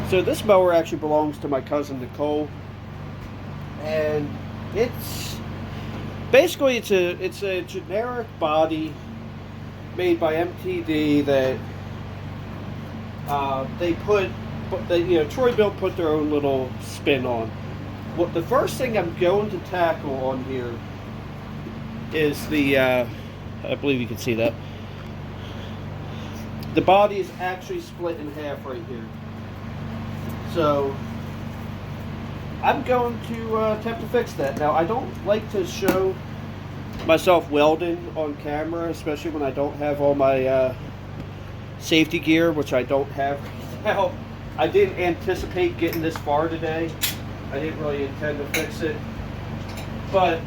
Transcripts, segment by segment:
So this mower actually belongs to my cousin Nicole, and it's basically it's a generic body made by MTD that they put, Troy-Bilt put their own little spin on. Well, the first thing I'm going to tackle on here is the, I believe you can see that. The body is actually split in half right here. So I'm going to attempt to fix that. Now, I don't like to show myself welding on camera, especially when I don't have all my safety gear, which I don't have right now. I didn't anticipate getting this far today. I didn't really intend to fix it, but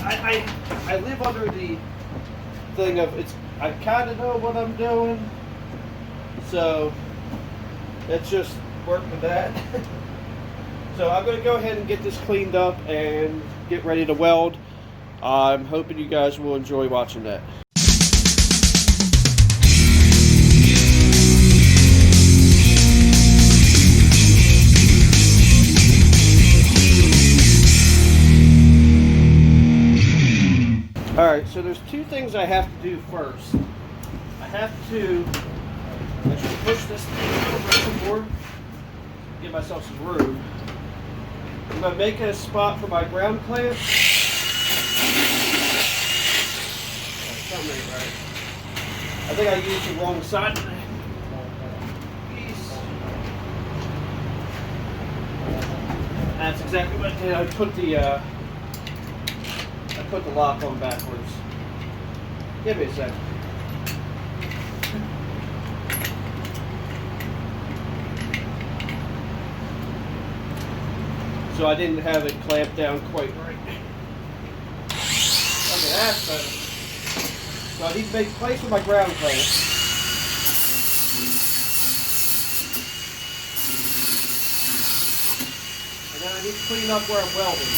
I live under the thing of I kind of know what I'm doing, so let's just work with that. So I'm going to go ahead and get this cleaned up and get ready to weld. I'm hoping you guys will enjoy watching that. Alright, so there's two things I have to do first. I have to actually push this thing over some more, give myself some room. I'm going to make a spot for my ground clamp. Right. I think I used the wrong side of the piece. That's exactly what I did. I put the lock on backwards. Give me a second. So I didn't have it clamped down quite right. Okay, that's better. So I need to make a place for my ground clamp. And then I need to clean up where I'm welding.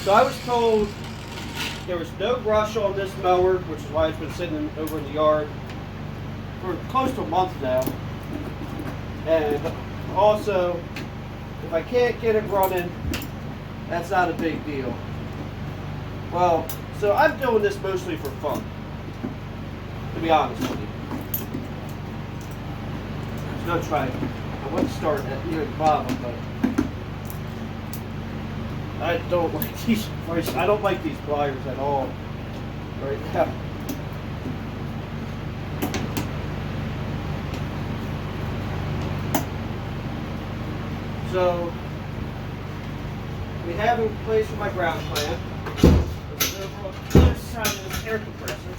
So I was told there was no brush on this mower, which is why it's been sitting over in the yard for close to a month now. And also, if I can't get it running, that's not a big deal. Well, so I'm doing this mostly for fun, to be honest with you. I was going to try, I want to start at near the bottom, but I don't like these. I don't like these pliers at all right now. So we have a place for my ground clamp. It's over on the other side of this air compressor.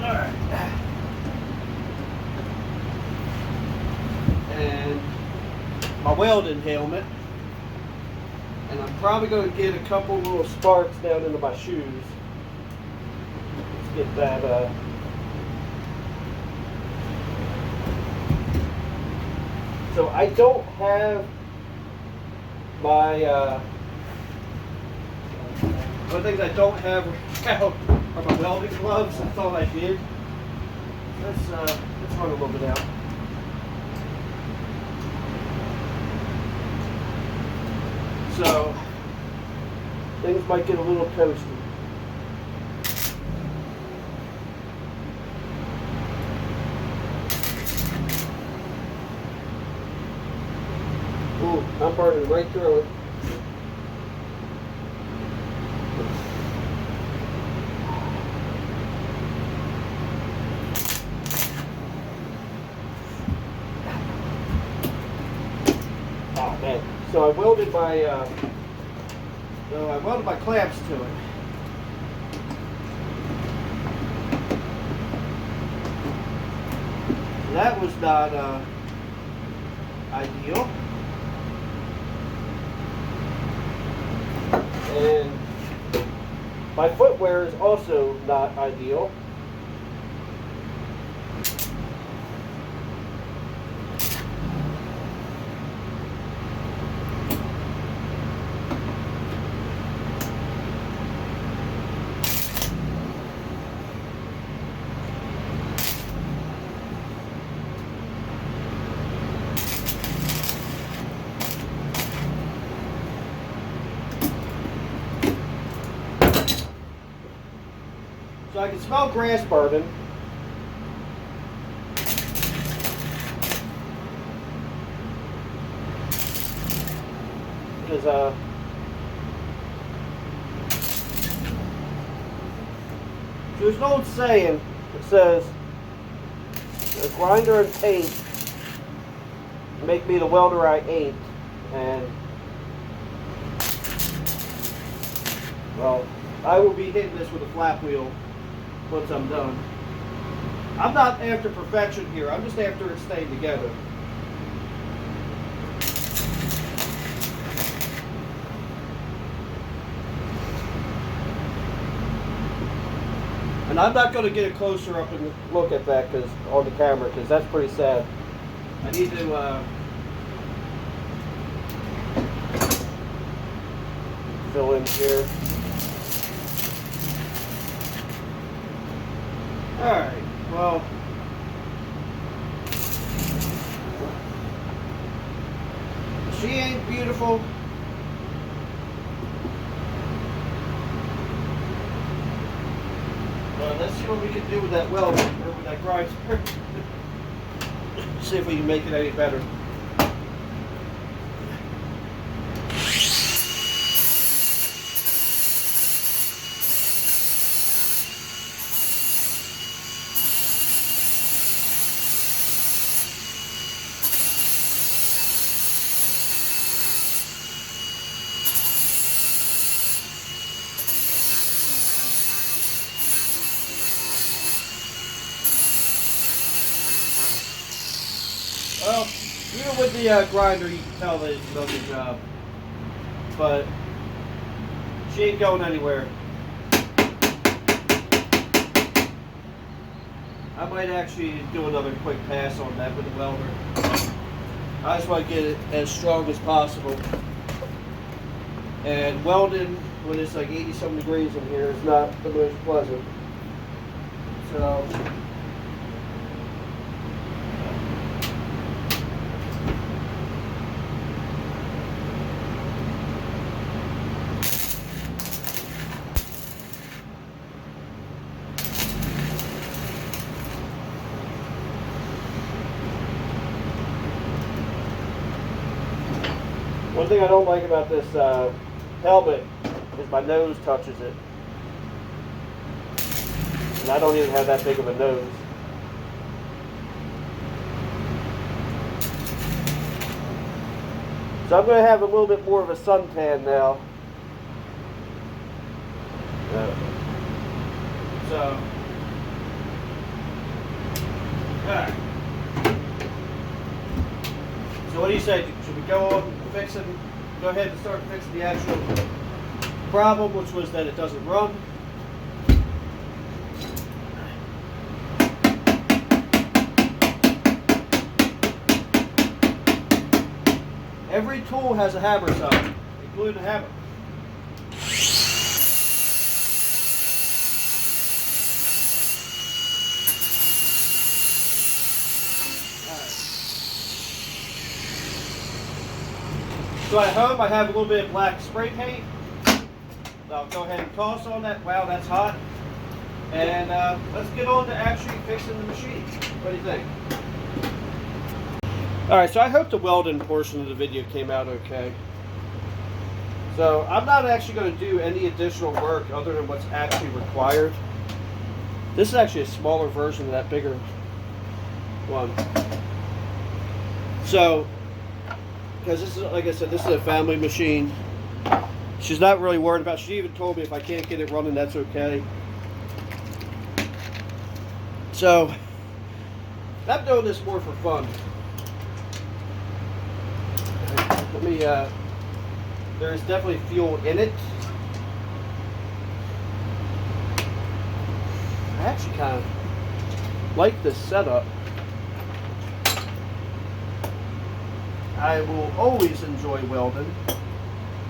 All right. And my welding helmet, and I'm probably going to get a couple little sparks down into my shoes. Let's get that so I don't have my one of the things I don't have are my welding gloves. I thought I did. Let's run a little bit out. So things might get a little toasty. Ooh, I'm burning right through it. Oh man. So I welded my clamps to it. That was not ideal. My footwear is also not ideal. So I can smell grass burning. Because there's an old saying that says, "A grinder and paint make me the welder I ain't," and well, I will be hitting this with a flap wheel once I'm done. I'm not after perfection here, I'm just after it staying together. And I'm not going to get a closer up and look at that on the camera, because that's pretty sad. I need to fill in here. Alright, well, she ain't beautiful. Let's see what we can do with that weld, or with that grinder. See if we can make it any better. Well, even with the grinder, you can tell that it's done the job. But she ain't going anywhere. I might actually do another quick pass on that with the welder. I just want to get it as strong as possible. And welding when it's like 80-some degrees in here is not the most pleasant. So one thing I don't like about this helmet is my nose touches it. And I don't even have that big of a nose. So I'm going to have a little bit more of a suntan now. So, alright. So what do you say? Should we go on fixing, go ahead and start fixing the actual problem, which was that it doesn't run? Every tool has a hammer side, including the hammer. So at home I have a little bit of black spray paint. So I'll go ahead and toss on that. Wow, that's hot. And let's get on to actually fixing the machine. What do you think? Alright, so I hope the welding portion of the video came out okay. So I'm not actually going to do any additional work other than what's actually required. This is actually a smaller version of that bigger one. So, because this is, like I said, this is a family machine. She's not really worried about it. She even told me if I can't get it running, that's okay. So, I'm doing this more for fun. Let me, there's definitely fuel in it. actually kind of like this setup. I will always enjoy welding,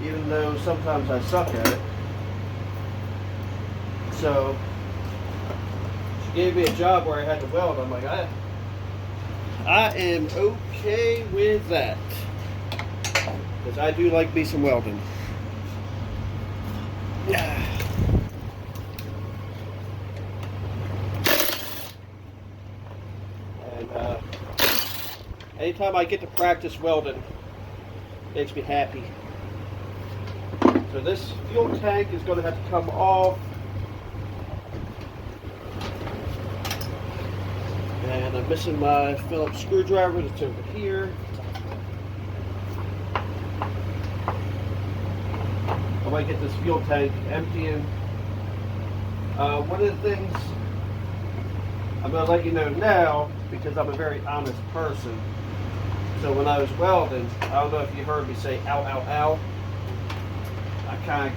even though sometimes I suck at it. So she gave me a job where I had to weld. I'm like, I am okay with that, because I do like me some welding. Yeah. And anytime I get to practice welding, it makes me happy. So this fuel tank is going to have to come off. And I'm missing my Phillips screwdriver that's over here. I might get this fuel tank emptying. One of the things I'm going to let you know now, because I'm a very honest person. So when I was welding, I don't know if you heard me say ow, ow, ow. I kind of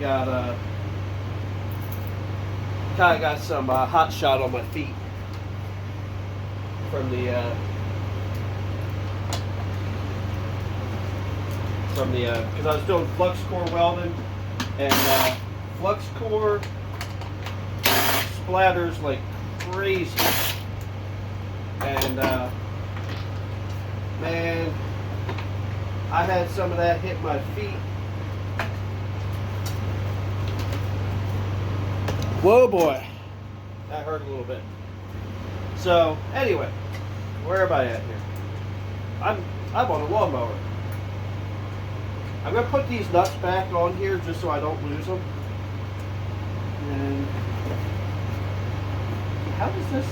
got some hot shot on my feet from the because I was doing flux core welding, and flux core splatters like crazy, and man, I had some of that hit my feet. Whoa boy, that hurt a little bit. So anyway, where am I at here? I'm on a lawnmower. I'm gonna put these nuts back on here just so I don't lose them. And how does this?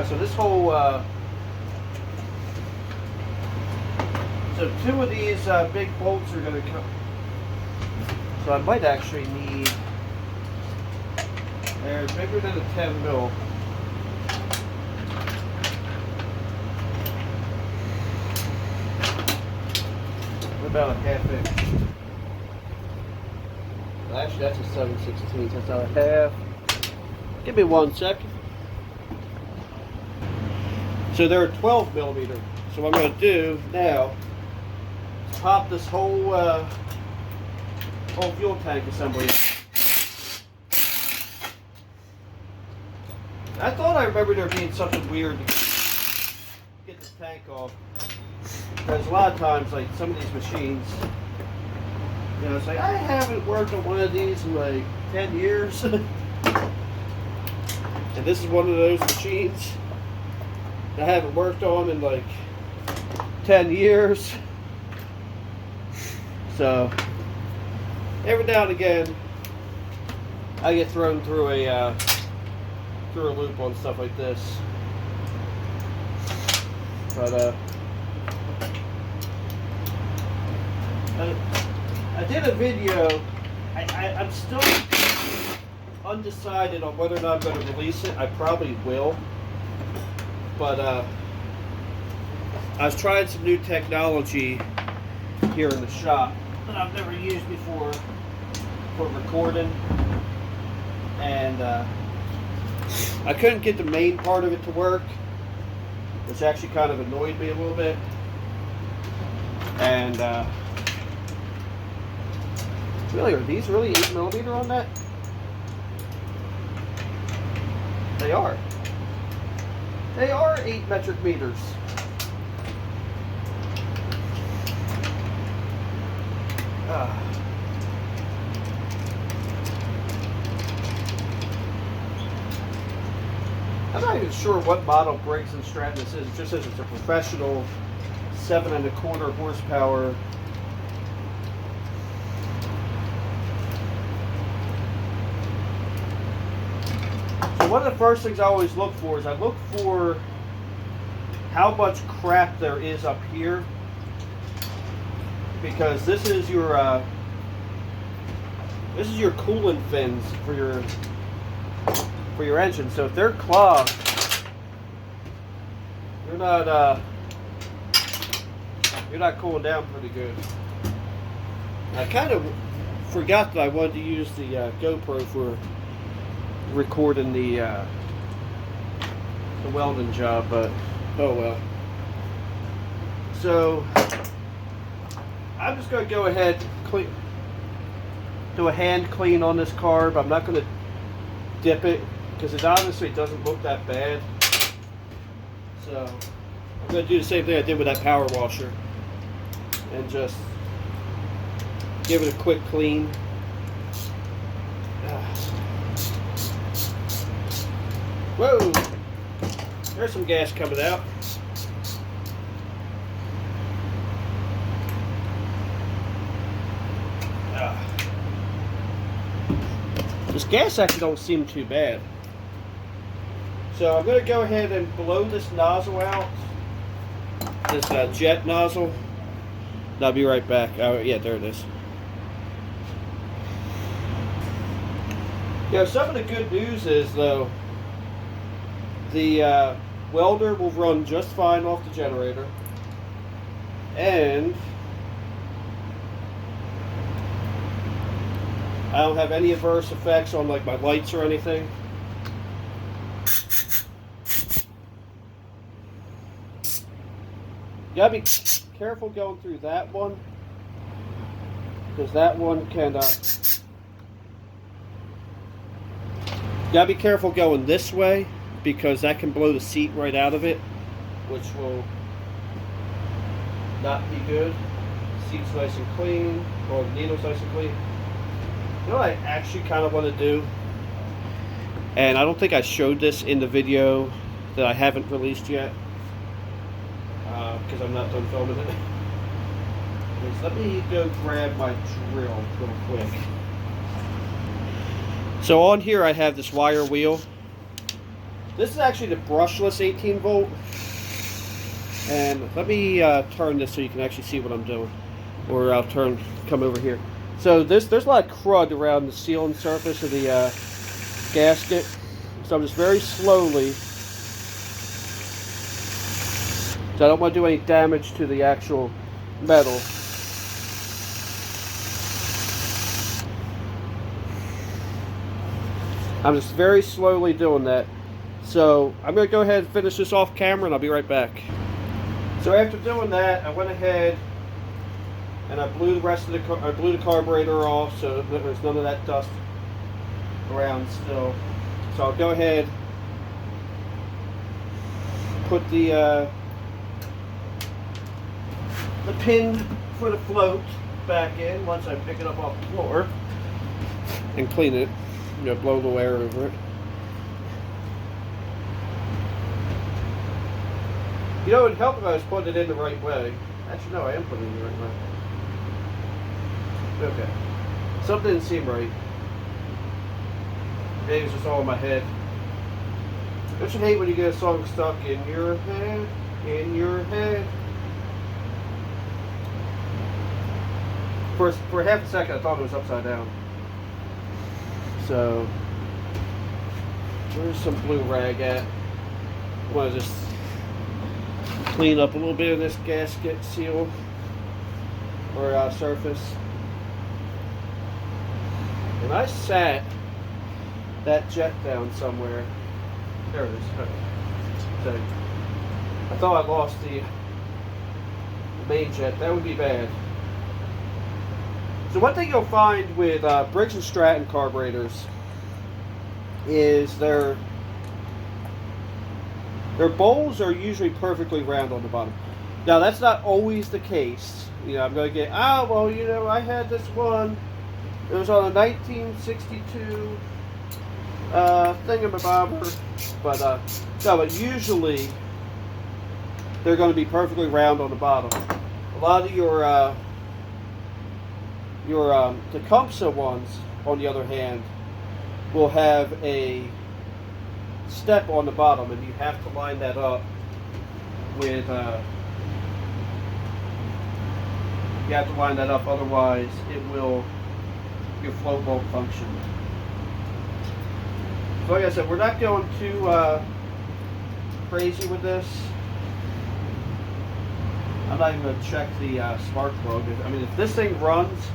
So this whole so two of these big bolts are gonna come. So I might actually need. They're bigger than a 10 mil. What about a half inch? Well, actually, that's a 7/16. That's not a half. Give me 1 second. So they're 12 millimeter. So what I'm going to do now is pop this whole fuel tank assembly. I thought I remember there being something weird to get this tank off, because a lot of times, like some of these machines, you know, it's like, I haven't worked on one of these in like 10 years, and this is one of those machines I haven't worked on in like 10 years. So every now and again, I get thrown through a loop on stuff like this. But I did a video. I'm still undecided on whether or not I'm going to release it. I probably will. But I was trying some new technology here in the shop that I've never used before for recording, and I couldn't get the main part of it to work, which actually kind of annoyed me a little bit. And really, are these really 8 millimeter on that? They are. They are 8 metric meters. I'm not even sure what model Briggs & Stratton this is. It just says it's a professional 7 1/4 horsepower. So one of the first things I always look for is I look for how much crap there is up here, because this is your coolant fins for your engine. So if they're clogged, you're not cooling down pretty good. I kind of forgot that I wanted to use the GoPro for recording the welding job, but oh well. So I'm just going to go ahead and do a hand clean on this carb. I'm not going to dip it because it honestly doesn't look that bad. So I'm going to do the same thing I did with that power washer and just give it a quick clean. Whoa! There's some gas coming out. This gas actually don't seem too bad. So I'm going to go ahead and blow this nozzle out. This jet nozzle. And I'll be right back. Oh, yeah, there it is. Yeah, some of the good news is, though, the welder will run just fine off the generator. And I don't have any adverse effects on like my lights or anything. You gotta be careful going through that one, because that one can you gotta be careful going this way, because that can blow the seat right out of it, which will not be good. Seat's nice and clean, or the needle's nice and clean. You know what I actually kind of want to do, and I don't think I showed this in the video that I haven't released yet, because I'm not done filming it. Let me go grab my drill real quick. So on here I have this wire wheel. This is actually the brushless 18 volt. And let me turn this so you can actually see what I'm doing. Or I'll come over here. So there's a lot of crud around the sealing surface of the gasket. So I'm just very slowly, so I don't want to do any damage to the actual metal. I'm just very slowly doing that. So I'm going to go ahead and finish this off camera and I'll be right back. So after doing that, I went ahead and I blew the rest of the carburetor off, so there's none of that dust around still. So I'll go ahead, put the pin for the float back in once I pick it up off the floor, and clean it. You know, blow the air over it. You know, it would help if I was putting it in the right way. Actually, no, I am putting it in the right way. Okay. Something didn't seem right. Maybe it's just all in my head. Don't you hate when you get a song stuck in your head? In your head. For half a second, I thought it was upside down. So, where's some blue rag at? I want to just clean up a little bit of this gasket seal or surface. And I sat that jet down somewhere. There it is. Okay. So I thought I lost the main jet. That would be bad. So one thing you'll find with Briggs & Stratton carburetors is their bowls are usually perfectly round on the bottom. Now that's not always the case. You know, I'm going to get, well, you know, I had this one. It was on a 1962 thingamabobber, but usually they're going to be perfectly round on the bottom. A lot of your Tecumseh ones, on the other hand, will have a step on the bottom, and you have to line that up with you have to line that up, otherwise your float won't function. So like I said, we're not going too crazy with this. I'm not even going to check the spark plug. I mean, if this thing runs,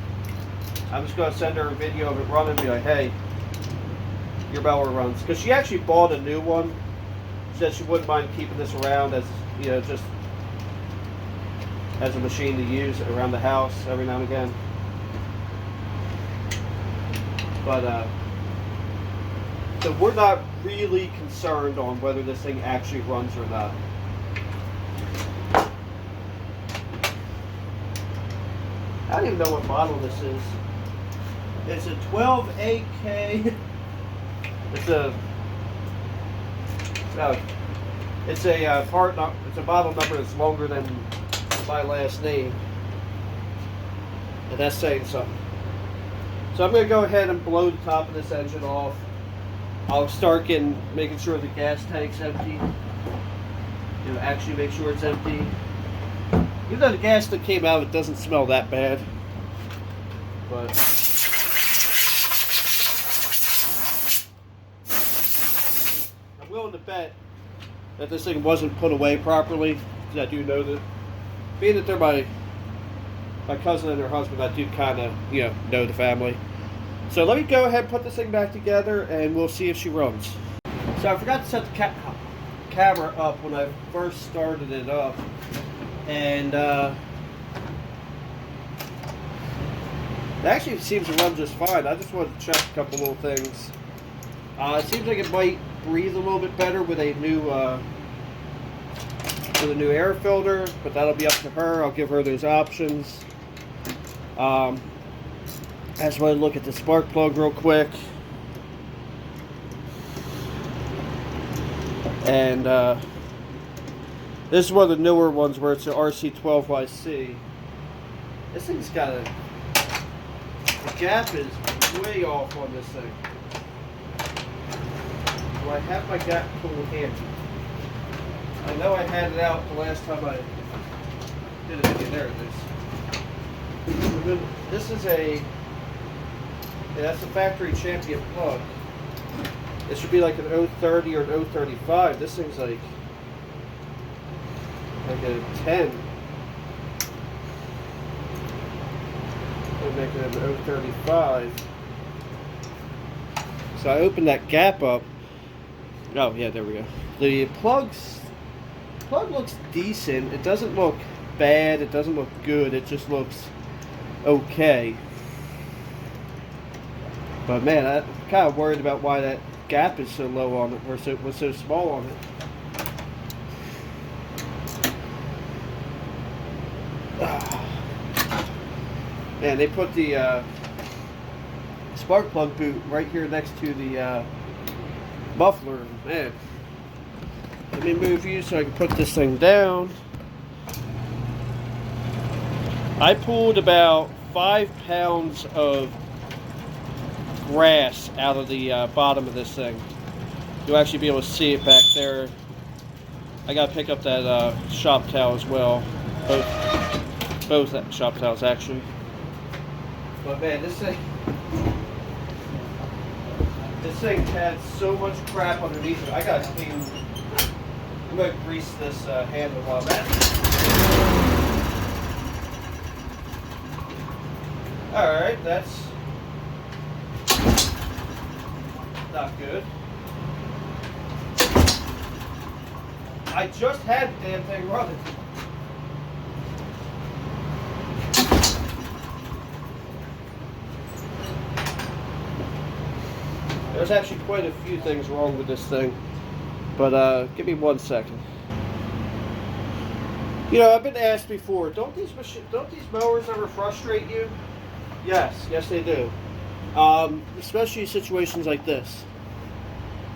I'm just going to send her a video of it running and be like, hey, your mower runs. Because she actually bought a new one. She said she wouldn't mind keeping this around as, you know, just as a machine to use around the house every now and again. But so we're not really concerned on whether this thing actually runs or not. I don't even know what model this is. It's a 12AK. It's a it's a it's a model number that's longer than my last name, and that's saying something. So I'm going to go ahead and blow the top of this engine off. I'll start making sure the gas tank's empty. You know, actually make sure it's empty. Even though the gas that came out, it doesn't smell that bad. But I'm willing to bet that this thing wasn't put away properly. Because I do know that, being that they're my cousin and her husband, I do kind of, you know the family. So let me go ahead and put this thing back together, and we'll see if she runs. So I forgot to set the camera up when I first started it up, and it actually seems to run just fine. I just wanted to check a couple little things. It seems like it might breathe a little bit better with a new air filter, but that'll be up to her. I'll give her those options. I just want to look at the spark plug real quick. And this is one of the newer ones where it's an RC12YC. This thing's got the gap is way off on this thing. Do I have my gap tool handy? I know I had it out the last time I did a video. There it is. This is that's a factory champion plug. It should be like an 030 or an 035. This thing's like a 10. We'll make it an 035. So I opened that gap up. Oh yeah, there we go. The plug looks decent. It doesn't look bad. It doesn't look good. It just looks okay. But man, I'm kind of worried about why that gap is so low on it, or was so small on it. Man, they put the spark plug boot right here next to the muffler. Man, let me move you so I can put this thing down. I pulled about 5 pounds of grass out of the bottom of this thing. You'll actually be able to see it back there. I gotta pick up that shop towel as well. Both shop towels actually. But man, this thing had so much crap underneath it. I gotta clean. I'm gonna grease this handle while I'm at it. Alright, that's not good. I just had the damn thing running. There's actually quite a few things wrong with this thing, but give me 1 second. You know, I've been asked before, don't these mowers ever frustrate you? Yes, they do. Especially situations like this.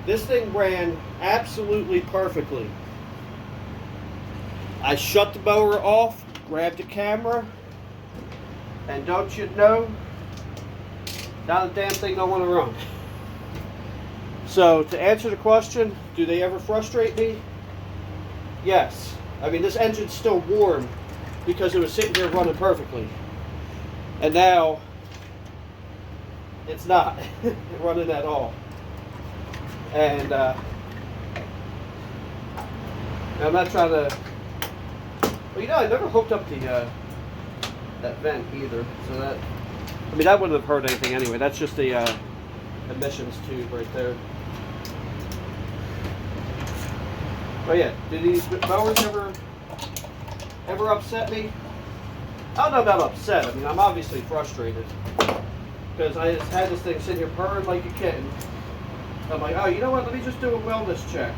This thing ran absolutely perfectly. I shut the mower off, grabbed the camera, and don't you know, now the damn thing don't want to run. So to answer the question, do they ever frustrate me? Yes. I mean, this engine's still warm because it was sitting here running perfectly. And now, it's not running at all. And I'm not trying to, well, you know, I never hooked up the that vent either. So that, I mean, that wouldn't have hurt anything anyway. That's just the emissions tube right there. But yeah, do these mowers ever upset me? I don't know about upset. I mean, I'm obviously frustrated because I just had this thing sitting here purring like a kitten. I'm like, oh, you know what? Let me just do a wellness check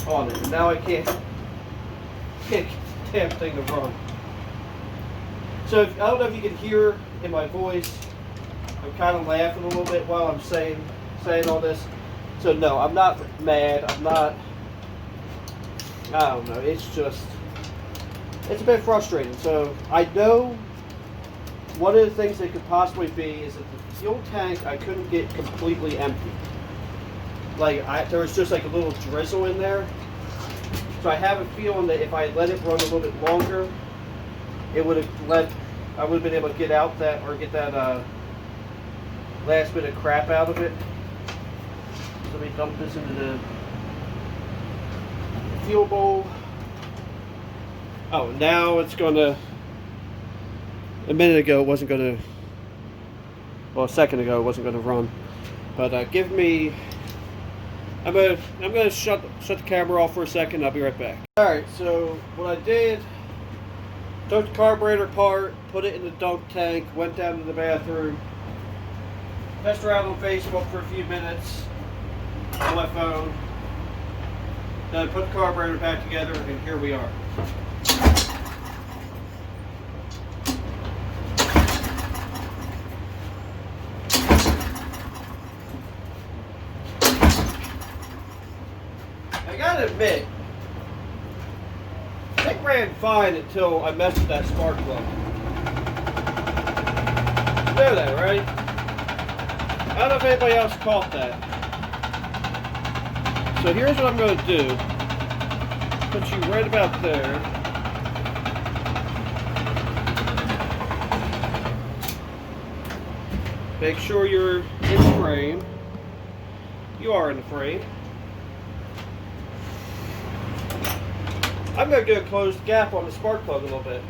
on it. And now I can't get the damn thing to run. So I don't know if you can hear in my voice, I'm kind of laughing a little bit while I'm saying all this. So no, I'm not mad. I'm not. I don't know. It's a bit frustrating. So I know one of the things that could possibly be is that the fuel tank I couldn't get completely empty. Like there was just like a little drizzle in there. So I have a feeling that if I let it run a little bit longer, I would have been able to get out that, or get that last bit of crap out of it. So let me dump this into the fuel bowl. Oh, now it's gonna. A minute ago it wasn't gonna. Well, a second ago it wasn't gonna run. But give me. I'm gonna shut the camera off for a second. I'll be right back. All right. So what I did. Took the carburetor apart, put it in the dunk tank, went down to the bathroom, messed around on Facebook for a few minutes on my phone, then I put the carburetor back together, and here we are. I gotta admit, it ran fine until I messed with that spark plug. You know that, right? I don't know if anybody else caught that. So here's what I'm going to do. Put you right about there. Make sure you're in the frame. You are in the frame. I'm going to go close the gap on the spark plug a little bit.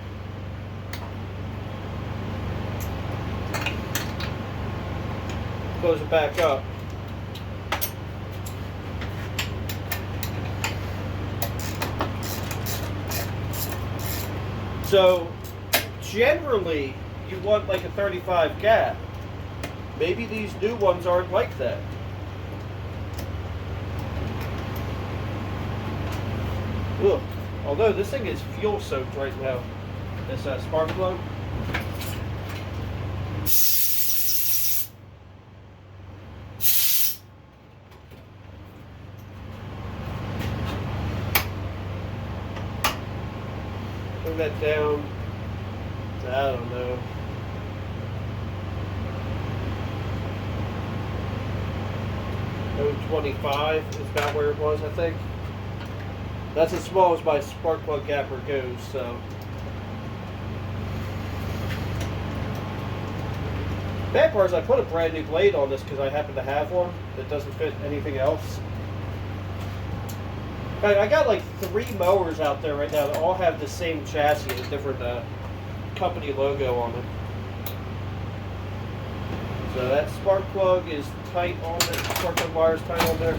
Close it back up. So, generally, you want like a 35 gap. Maybe these new ones aren't like that. Ugh. Although this thing is fuel soaked right now, this spark plug. Bring that down to, I don't know, maybe 25 is about where it was, I think. That's as small as my spark plug gapper goes, so. Bad part is I put a brand new blade on this because I happen to have one that doesn't fit anything else. I got like 3 mowers out there right now that all have the same chassis and a different company logo on it. So that spark plug is tight on there, spark plug wire is tight on there.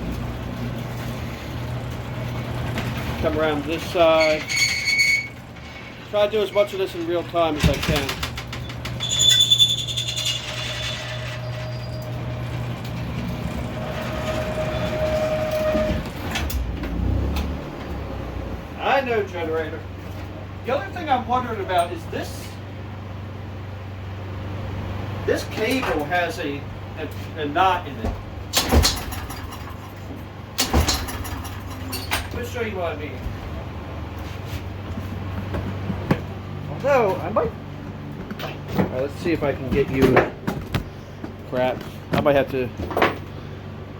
Come around this side. Try to do as much of this in real time as I can. I know, generator. The other thing I'm wondering about is this cable has a knot in it. Let me show you what I mean. Although, I might... Alright, let's see if I can get you... Crap. I might have to...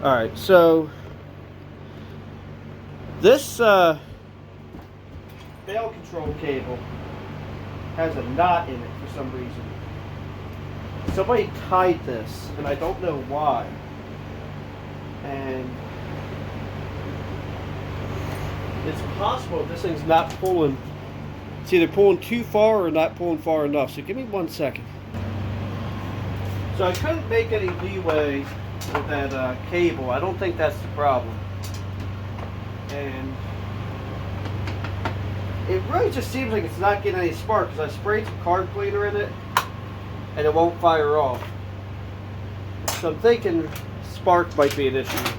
Alright, so... This, bail control cable has a knot in it for some reason. Somebody tied this, and I don't know why. And... it's possible this thing's not pulling. It's either pulling too far or not pulling far enough. So give me 1 second. So I couldn't make any leeway with that cable. I don't think that's the problem. And it really just seems like it's not getting any spark because I sprayed some card cleaner in it and it won't fire off. So I'm thinking spark might be an issue.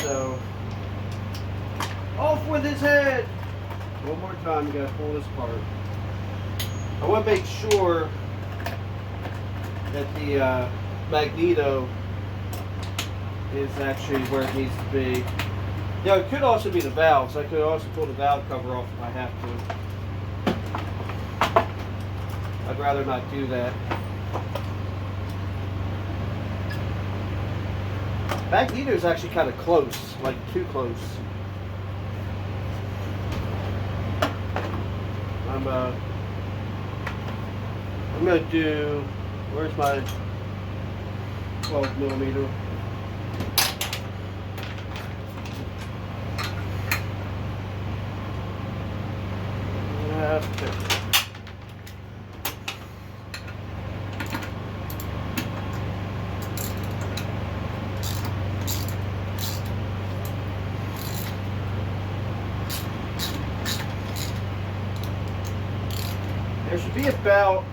So, off with his head! One more time, you gotta pull this apart. I want to make sure that the magneto is actually where it needs to be. Yeah, it could also be the valves. I could also pull the valve cover off if I have to. I'd rather not do that. Magneto is actually kind of close, like too close. I'm gonna do. Where's my 12 millimeter? Okay. There should be about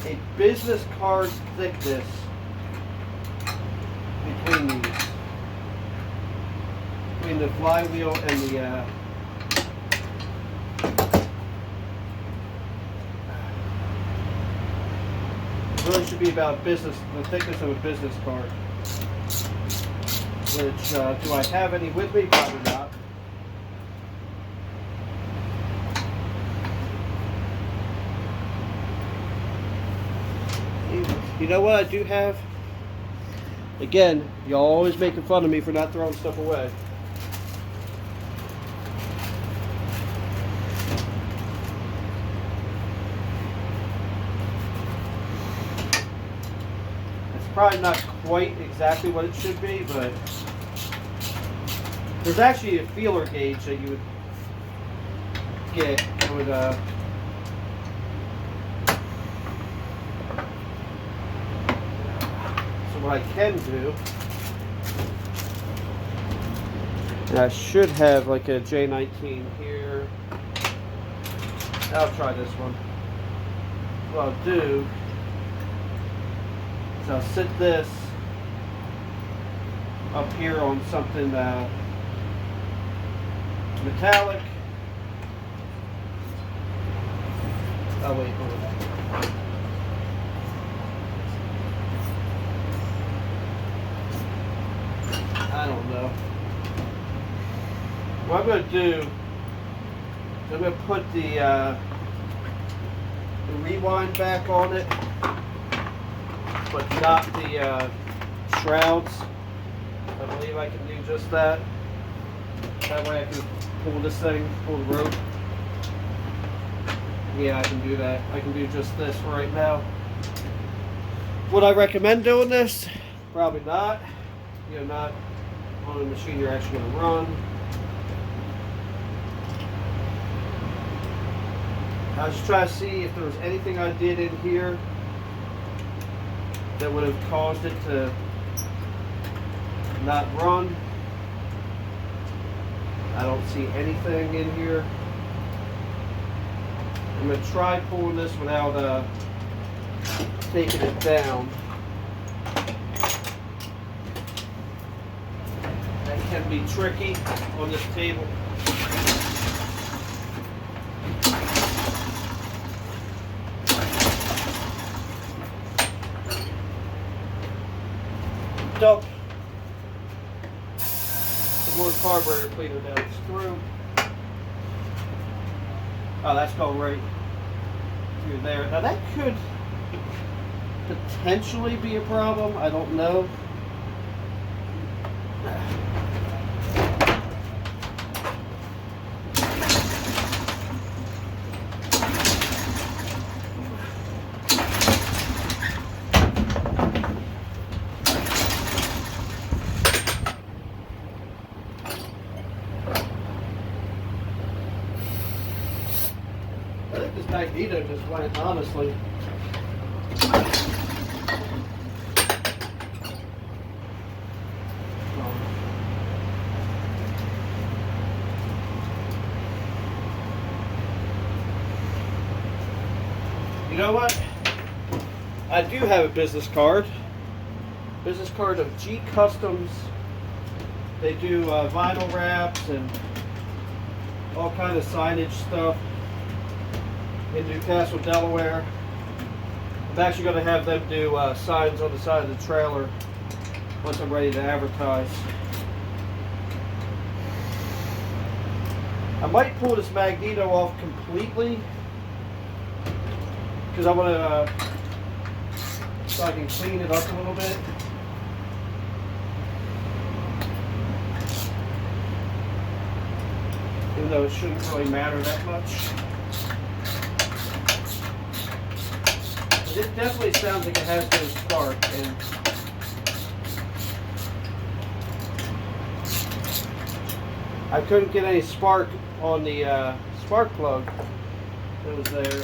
a business card's thickness between these, between the flywheel and the it really should be about the thickness of a business card. Which do I have any with me? Probably not. You know what I do have? Again, y'all always making fun of me for not throwing stuff away. It's probably not quite exactly what it should be, but there's actually a feeler gauge that you would get. It would what I can do, and I should have like a J19 here. I'll try this one. What I'll do is I'll sit this up here on something metallic. Oh wait, hold on. I don't know. What I'm going to do is I'm going to put the rewind back on it, but not the shrouds. I believe I can do just that. That way I can pull this thing, pull the rope. Yeah, I can do that. I can do just this right now. Would I recommend doing this? Probably not. You know, not on the machine you're actually going to run. I was just trying to see if there was anything I did in here that would have caused it to not run. I don't see anything in here. I'm going to try pulling this without taking it down. Can be tricky on this table. Dump some more carburetor cleaner down this through. Oh, that's going right through there. Now that could potentially be a problem. I don't know. I think this magneto just went, honestly. You know what? I do have a business card. Business card of G Customs. They do vinyl wraps and all kind of signage stuff in Newcastle, Delaware. I'm actually going to have them do signs on the side of the trailer once I'm ready to advertise. I might pull this magneto off completely because I want to so I can clean it up a little bit. Even though it shouldn't really matter that much. It definitely sounds like it has no spark, and I couldn't get any spark on the spark plug that was there.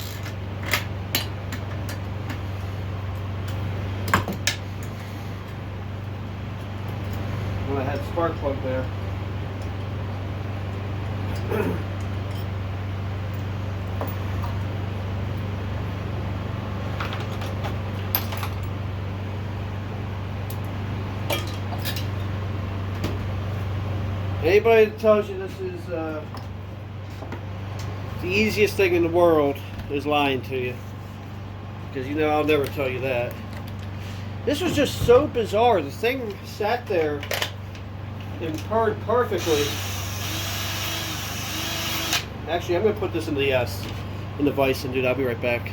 When I had the spark plug there. Anybody that tells you this is the easiest thing in the world is lying to you. Because you know I'll never tell you that. This was just so bizarre. The thing sat there and purred perfectly. Actually, I'm going to put this in the vise and do that. I'll be right back.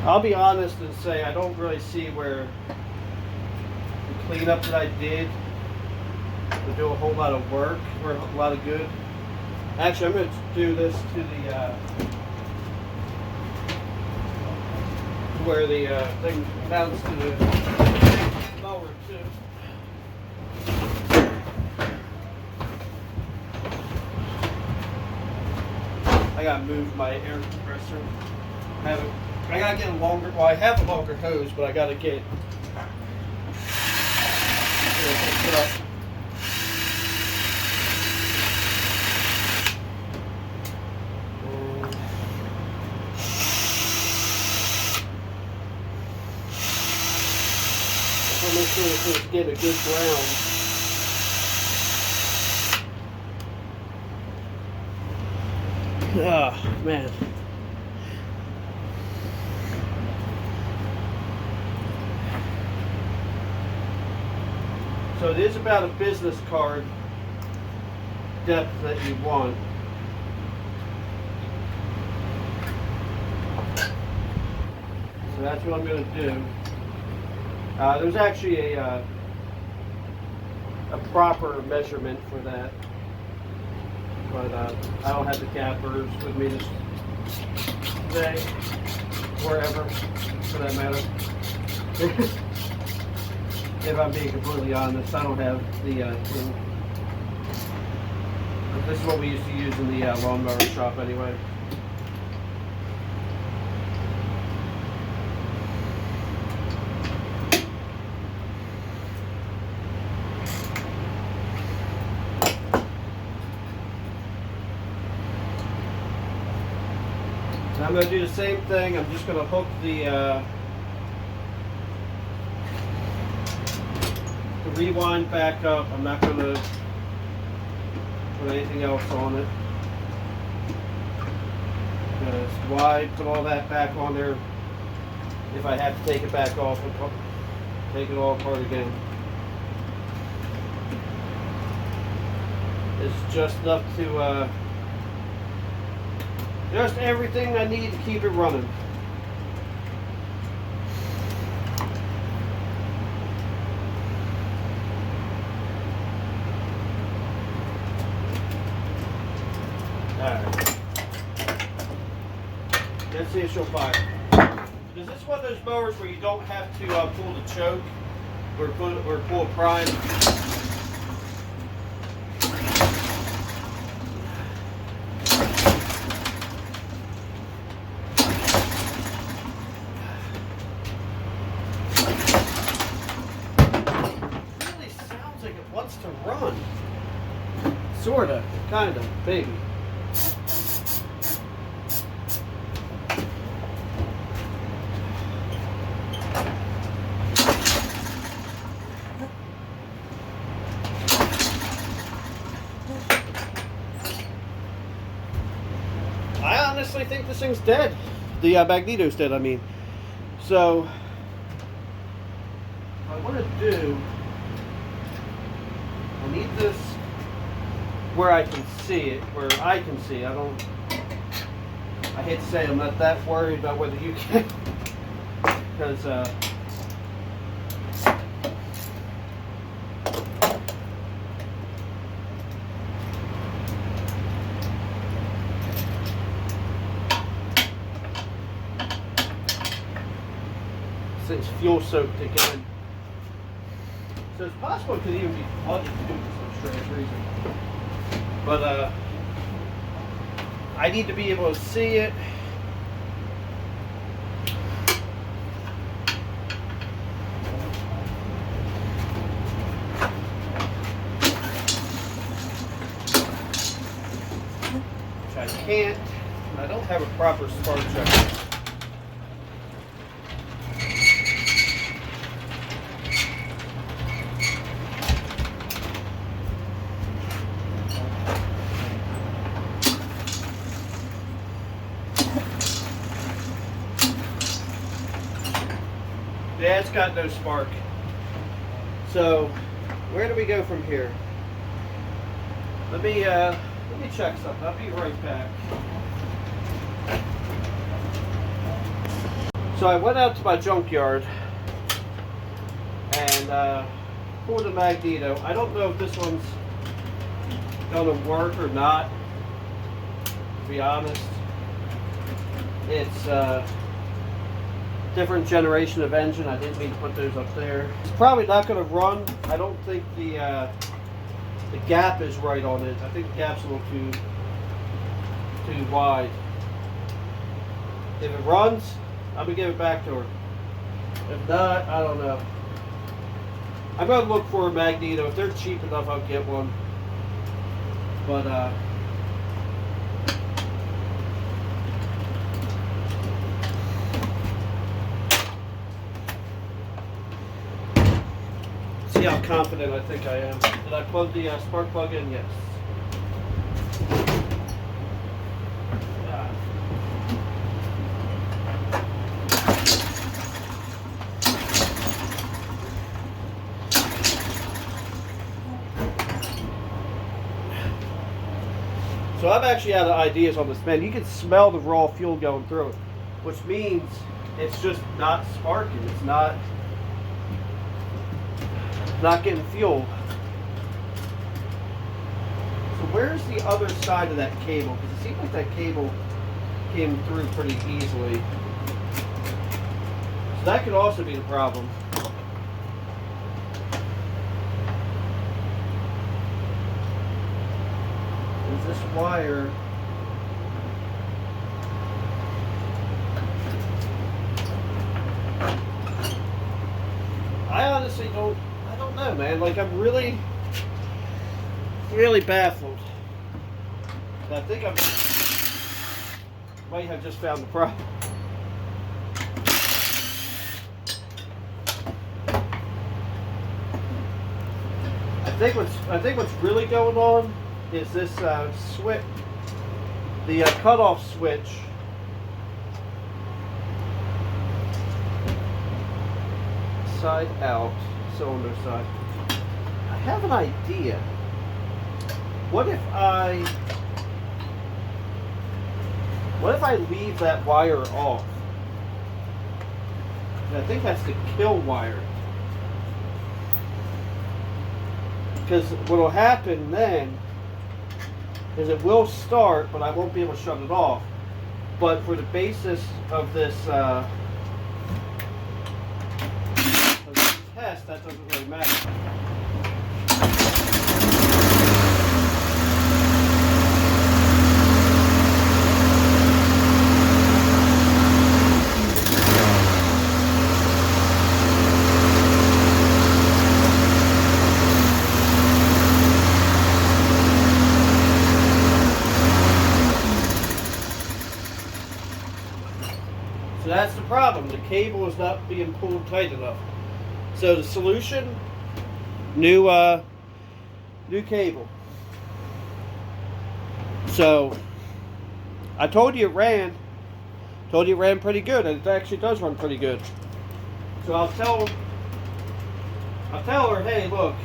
I'll be honest and say I don't really see where the cleanup that I did would do a whole lot of work or a lot of good. Actually, I'm going to do this to the where the thing mounts to the mower too. I gotta move my air compressor. I gotta get a longer. Well, I have a longer hose, but I gotta get. Put up. I'll make sure that it's getting a good brown. Oh, man. So it is about a business card depth that you want. So that's what I'm going to do. There's actually a proper measurement for that. But I don't have the gappers with me today, wherever, for that matter. If I'm being completely honest, I don't have the thing. But this is what we used to use in the lawnmower shop anyway. I'm going to do the same thing. I'm just going to hook the rewind back up. I'm not going to put anything else on it. Because why put all that back on there if I have to take it back off and take it all apart again? It's just enough to just everything I need to keep it running. Alright. Let's see if she'll fire. Is this one of those mowers where you don't have to pull the choke or pull a prime? Wants to run. Sorta, kinda, maybe. this thing's dead. The magneto's dead, I mean. So, what I want to do, I need this where I can see it, where I can see. I hate to say I'm not that worried about whether you can, because it's fuel soaked again. So it's possible it could even be flooded too for some strange reason. But I need to be able to see it. Which I can't. I don't have a proper spark checker. Yeah, it's got no spark. So, where do we go from here? Let me check something. I'll be right back. So I went out to my junkyard and pulled a magneto. I don't know if this one's gonna work or not. To be honest, it's different generation of engine. I didn't mean to put those up there. It's probably not going to run. I don't think the gap is right on it. I think the gap's a little too wide. If it runs, I'm gonna give it back to her. If not, I don't know. I'm gonna look for a magneto. If they're cheap enough, I'll get one. But see how confident I think I am. Did I plug the spark plug in? Yes. So I'm actually out of ideas on this. Man, you can smell the raw fuel going through it, which means it's just not sparking. It's not getting fuel. So where's the other side of that cable? Because it seems like that cable came through pretty easily. So that could also be the problem. Is this wire? I honestly don't know, man. Like, I'm really baffled. I think I might have just found the problem. I think what's really going on is this switch, the cutoff switch. Side out, cylinder side. I have an idea. What if I leave that wire off? And I think that's the kill wire. Because what will happen then is it will start, but I won't be able to shut it off. But for the basis of this test, that doesn't really matter. So that's the problem. The cable is not being pulled tight enough. So the solution, new cable. So I told you it ran. Told you it ran pretty good, and it actually does run pretty good. So I'll tell her, hey, look,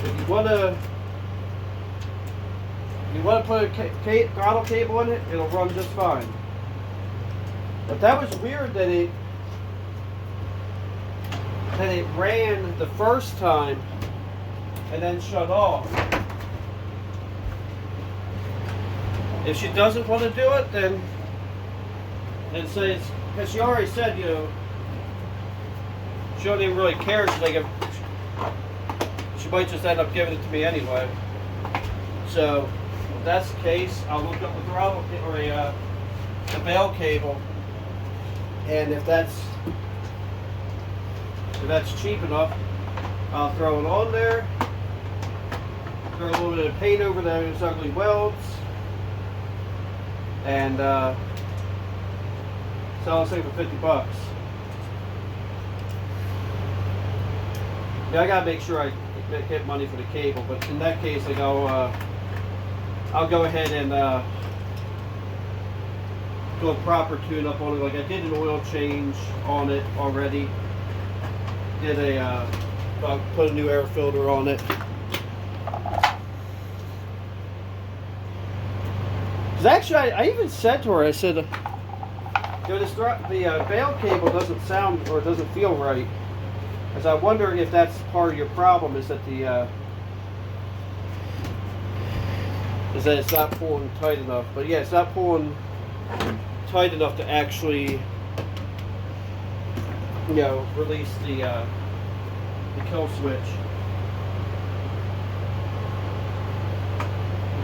if you want to put a throttle cable in it, it'll run just fine. But that was weird that it ran the first time and then shut off. If she doesn't want to do it, then say it's, because she already said, you know, she don't even really care. She's like, she might just end up giving it to me anyway. So if that's the case, I'll look up a throttle or a bail cable, and if that's cheap enough, I'll throw it on there. Throw a little bit of paint over those ugly welds, and sell this thing for $50. Yeah, I gotta make sure I get money for the cable, but in that case, like I'll go ahead and do a proper tune-up on it. Like I did an oil change on it already. Did put a new air filter on it. Cause actually, I even said to her, I said, you know, the bail cable doesn't sound or doesn't feel right. As I wonder if that's part of your problem, is that it's not pulling tight enough. But yeah, it's not pulling tight enough to actually, you know, release the kill switch.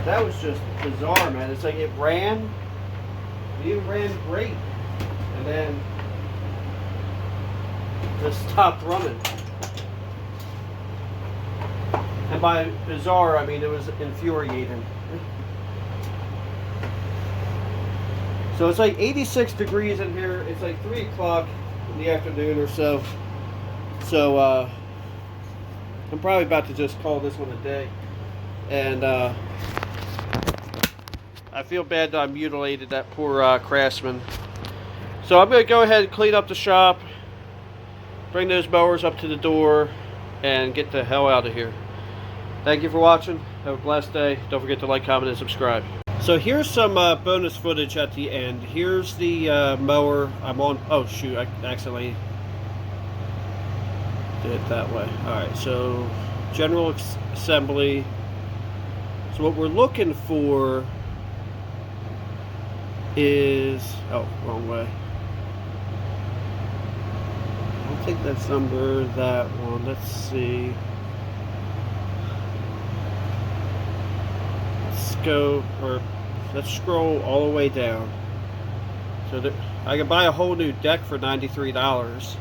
That was just bizarre, man. It's like it even ran great, and then just stopped running. And by bizarre, I mean it was infuriating. So it's like 86 degrees in here. It's like 3 o'clock in the afternoon or so. So I'm probably about to just call this one a day. And I feel bad that I mutilated that poor Craftsman. So I'm going to go ahead and clean up the shop, bring those mowers up to the door, and get the hell out of here. Thank you for watching. Have a blessed day. Don't forget to like, comment, and subscribe. So here's some bonus footage at the end. Here's the mower I'm on. Oh shoot, I accidentally did it that way. Alright, so general assembly. So what we're looking for is, oh, wrong way. I don't think that's number that one. Let's see. Let's go, or let's scroll all the way down. So I can buy a whole new deck for $93.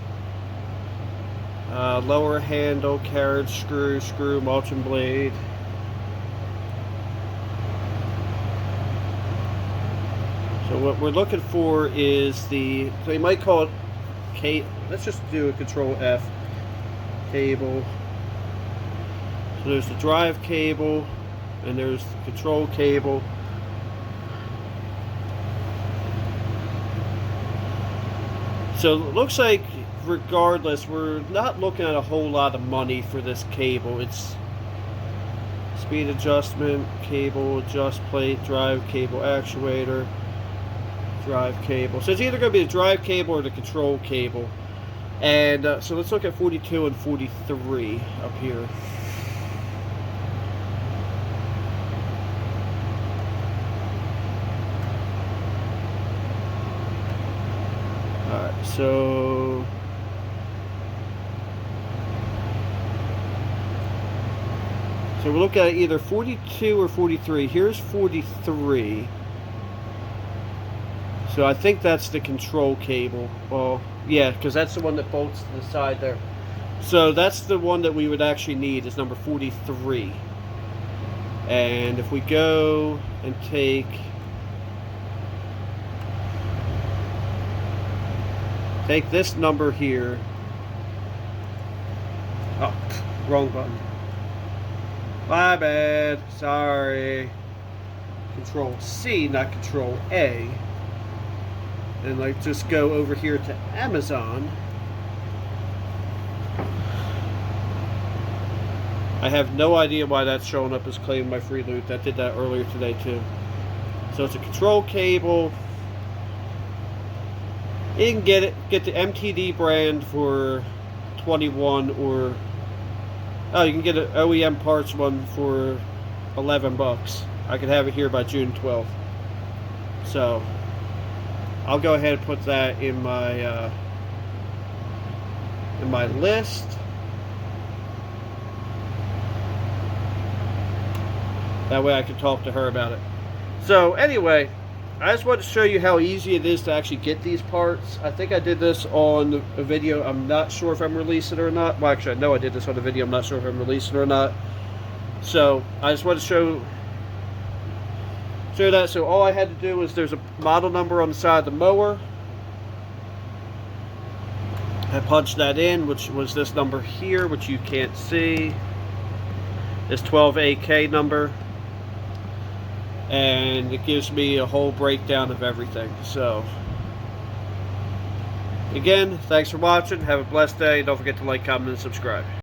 Lower handle, carriage screw, mulching blade. So what we're looking for is so you might call it let's just do a Control F cable. So there's the drive cable, and there's the control cable. So it looks like, regardless, we're not looking at a whole lot of money for this cable. It's speed adjustment cable, adjust plate, drive cable, actuator, drive cable. So it's either going to be the drive cable or the control cable. And so let's look at 42 and 43 up here. Alright, so we're looking at either 42 or 43. Here's 43. So I think that's the control cable. Well, yeah, because that's the one that bolts to the side there. So that's the one that we would actually need, is number 43. And if we go and take this number here. Oh, wrong button. My bad. Sorry. Control C, not Control A. and like just go over here to Amazon. I have no idea why that's showing up as claiming my free loot. That did that earlier today too. So it's a control cable. You can get the MTD brand for 21, or you can get an OEM parts one for $11. I could have it here by June 12th. So I'll go ahead and put that in my list. That way I can talk to her about it. So anyway, I just wanted to show you how easy it is to actually get these parts. I think I did this on a video. I'm not sure if I'm releasing it or not. Well, actually, I know I did this on a video. I'm not sure if I'm releasing it or not. So I just wanted to show that. So all I had to do was, there's a model number on the side of the mower. I punched that in, which was this number here, which you can't see. This 12AK number. And it gives me a whole breakdown of everything. So again, thanks for watching. Have a blessed day. Don't forget to like, comment, and subscribe.